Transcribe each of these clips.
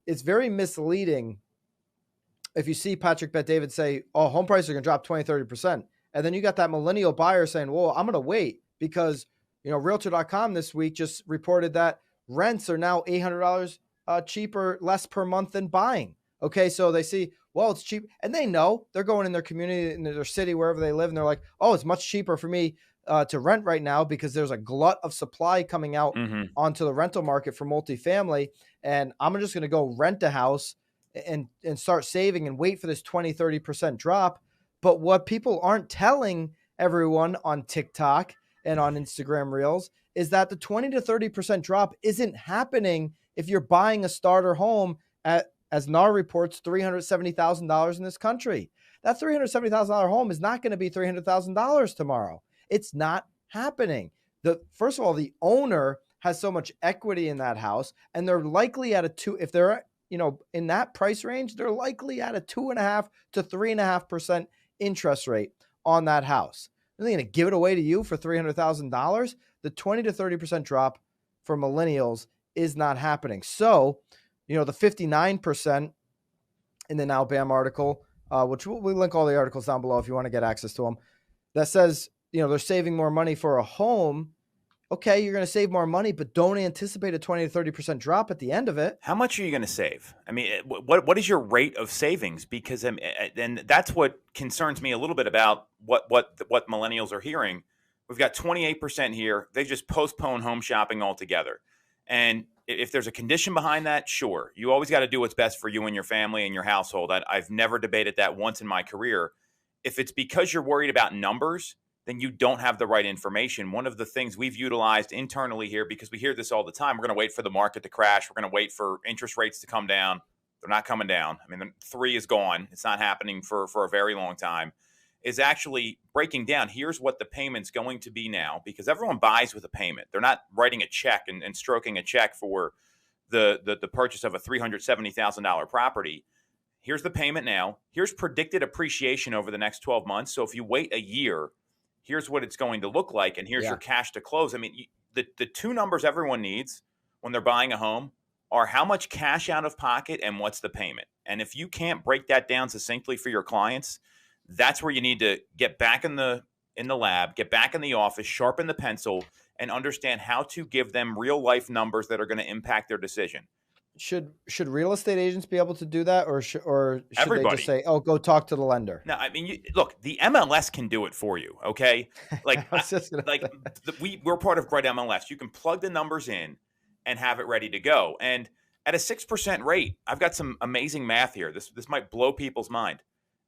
it's very misleading if you see Patrick Bet-David say, oh, home prices are going to drop 20, 30%. And then you got that millennial buyer saying, well, I'm going to wait because, Realtor.com this week just reported that rents are now $800 cheaper, less per month than buying. Okay, so they see, well, it's cheap. And they know they're going in their community, in their city, wherever they live. And they're like, oh, it's much cheaper for me to rent right now because there's a glut of supply coming out onto the rental market for multifamily. And I'm just going to go rent a house and start saving and wait for this 20, 30% drop. But what people aren't telling everyone on TikTok and on Instagram Reels is that the 20 to 30% drop isn't happening if you're buying a starter home at, as NAR reports, $370,000 in this country. That $370,000 home is not going to be $300,000 tomorrow. It's not happening. First of all, the owner has so much equity in that house, and they're likely at a two, if they're in that price range, they're likely at a 2.5% to 3.5% interest rate on that house. They're going to give it away to you for $300,000. The 20 to 30% drop for millennials is not happening. So, the 59% in the Now BAM article, which we'll link all the articles down below if you want to get access to them, that says, they're saving more money for a home. Okay, you're going to save more money, but don't anticipate a 20 to 30% drop at the end of it. How much are you going to save? I mean, what is your rate of savings? Because and that's what concerns me a little bit about what millennials are hearing. We've got 28% here. They just postpone home shopping altogether. And if there's a condition behind that, sure. You always got to do what's best for you and your family and your household. I've never debated that once in my career. If it's because you're worried about numbers, then you don't have the right information. One of the things we've utilized internally here, because we hear this all the time, we're going to wait for the market to crash. We're going to wait for interest rates to come down. They're not coming down. I mean, 3 is gone. It's not happening for a very long time. Is actually breaking down. Here's what the payment's going to be now, because everyone buys with a payment. They're not writing a check and stroking a check for the purchase of a $370,000 property. Here's the payment now. Here's predicted appreciation over the next 12 months. So if you wait a year, here's what it's going to look like, and here's your cash to close. I mean, the two numbers everyone needs when they're buying a home are how much cash out of pocket and what's the payment. And if you can't break that down succinctly for your clients, that's where you need to get back in the lab, get back in the office, sharpen the pencil, and understand how to give them real-life numbers that are going to impact their decision. Should real estate agents be able to do that, or should Everybody. They just say, "Oh, go talk to the lender"? No, I mean, look, the MLS can do it for you. Okay, like we're part of Bright MLS. You can plug the numbers in and have it ready to go. And at a 6% rate, I've got some amazing math here. This might blow people's mind.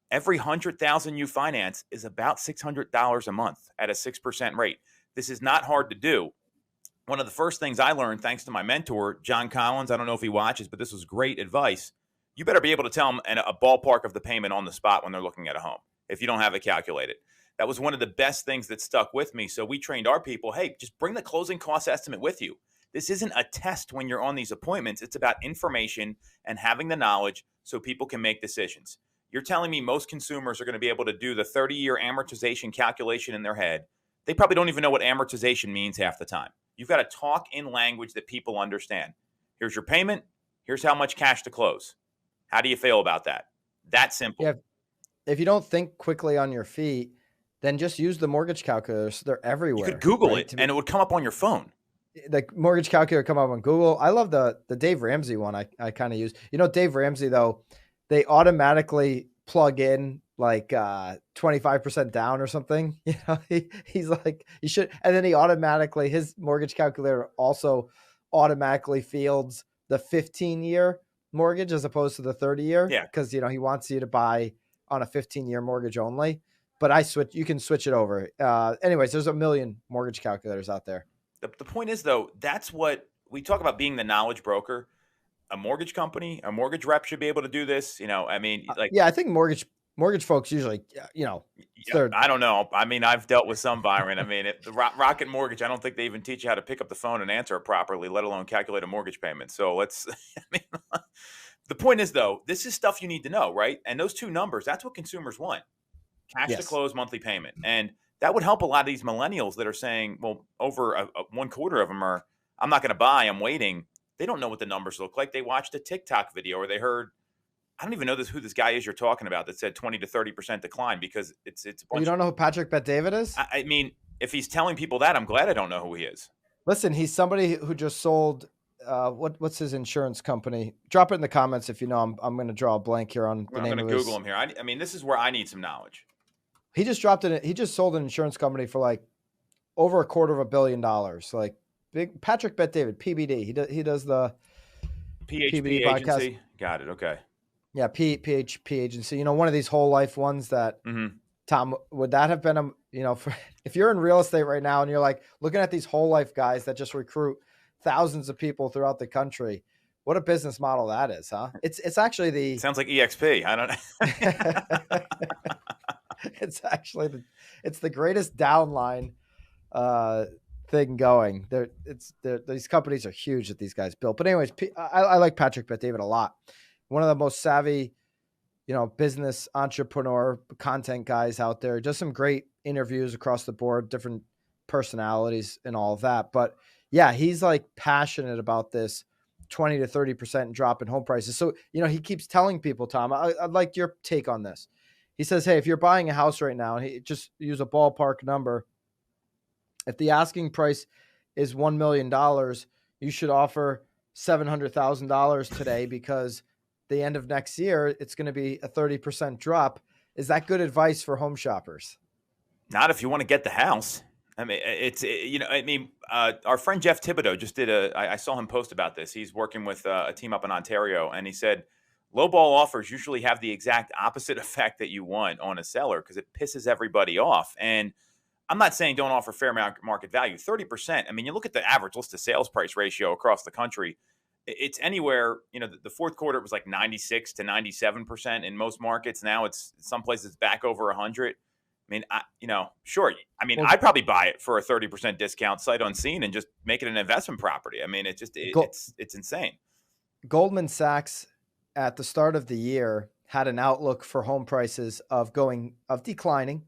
Every $100,000 you finance is about $600 a month at a 6% rate. This is not hard to do. One of the first things I learned, thanks to my mentor, John Collins, I don't know if he watches, but this was great advice. You better be able to tell them a ballpark of the payment on the spot when they're looking at a home, if you don't have it calculated. That was one of the best things that stuck with me. So we trained our people, hey, just bring the closing cost estimate with you. This isn't a test when you're on these appointments. It's about information and having the knowledge so people can make decisions. You're telling me most consumers are going to be able to do the 30-year amortization calculation in their head. They probably don't even know what amortization means half the time. You've got to talk in language that people understand. Here's your payment. Here's how much cash to close. How do you feel about that? That simple. Yeah. If you don't think quickly on your feet, then just use the mortgage calculators. They're everywhere. You could Google it, and it would come up on your phone. The mortgage calculator come up on Google. I love the Dave Ramsey one. I kind of use. Dave Ramsey, though, they automatically plug in like 25% down or something. He's like, you should. And then his mortgage calculator also automatically fields the 15-year mortgage as opposed to the 30-year. Yeah. Because, he wants you to buy on a 15-year mortgage only. But you can switch it over. Anyways, there's a million mortgage calculators out there. The point is, though, that's what we talk about, being the knowledge broker. A mortgage company, a mortgage rep should be able to do this. I think mortgage folks usually, I don't know. I mean, I've dealt with some, Byron. I mean, the Rocket Mortgage, I don't think they even teach you how to pick up the phone and answer it properly, let alone calculate a mortgage payment. So the point is, though, this is stuff you need to know, right? And those two numbers, that's what consumers want. Cash to close, monthly payment. And that would help a lot of these millennials that are saying, well, over one quarter of them are, I'm not going to buy, I'm waiting. They don't know what the numbers look like. They watched a TikTok video or they heard, I don't even know who this guy is you're talking about that said 20 to 30% decline because it's a You bunch. don't know who Patrick Bet-David is? I mean, if he's telling people that, I'm glad I don't know who he is. Listen, he's somebody who just sold. What's his insurance company? Drop it in the comments if you know. I'm going to draw a blank here on the I'm name going of to his. Google him here. I mean, this is where I need some knowledge. He just dropped it. He just sold an insurance company for like over $250 million. Like big Patrick Bet-David, PBD. He does the PHP PBD podcast. agency. Got it. Okay. Yeah, PHP agency. You know, one of these whole life ones that Tom, would that have been if you're in real estate right now and you're like looking at these whole life guys that just recruit thousands of people throughout the country, what a business model that is, huh? It's actually sounds like EXP. I don't know. It's actually it's the greatest downline thing going. These companies are huge that these guys built. But anyways, I like Patrick Bet-David a lot. One of the most savvy, business entrepreneur content guys out there. Just some great interviews across the board, different personalities and all of that. But yeah, he's like passionate about this 20 to 30% drop in home prices. So, he keeps telling people, Tom, I'd like your take on this. He says, hey, if you're buying a house right now, and he just use a ballpark number, if the asking price is $1 million, you should offer $700,000 today because the end of next year, it's going to be a 30% drop. Is that good advice for home shoppers? Not if you want to get the house. I mean, our friend Jeff Thibodeau just did I saw him post about this. He's working with a team up in Ontario, and he said, lowball offers usually have the exact opposite effect that you want on a seller because it pisses everybody off. And I'm not saying don't offer fair market value. 30%. I mean, you look at the average list to sales price ratio across the country. It's anywhere, the fourth quarter, it was like 96 to 97% in most markets. Now it's some places back over 100. I mean, sure. I mean, I'd probably buy it for a 30% discount sight unseen and just make it an investment property. I mean, it's insane. Goldman Sachs at the start of the year had an outlook for home prices of declining,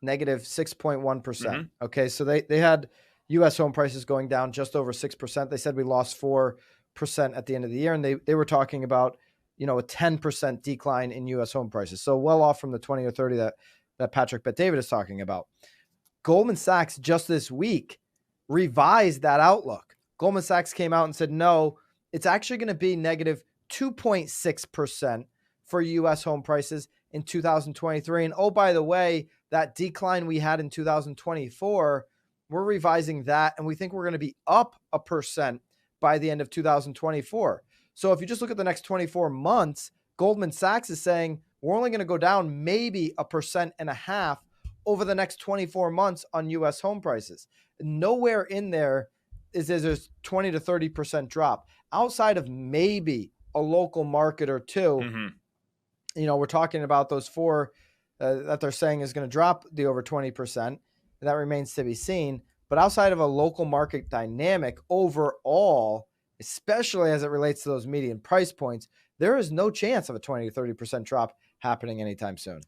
negative 6.1%. Okay. So they had U.S. home prices going down just over 6%. They said we lost 4% at the end of the year. And they were talking about, a 10% decline in U.S. home prices. So well off from the 20 or 30 that Patrick Bet-David is talking about. Goldman Sachs just this week revised that outlook. Goldman Sachs came out and said, no, it's actually going to be negative 2.6% for U.S. home prices in 2023. And oh, by the way, that decline we had in 2024, we're revising that. And we think we're going to be up 1% by the end of 2024. So if you just look at the next 24 months, Goldman Sachs is saying we're only going to go down maybe 1.5% over the next 24 months on U.S. home prices. Nowhere in there is there's a 20 to 30% drop outside of maybe a local market or two. We're talking about those four that they're saying is going to drop the over 20%. That remains to be seen. But outside of a local market dynamic overall, especially as it relates to those median price points, there is no chance of a 20 to 30% drop happening anytime soon.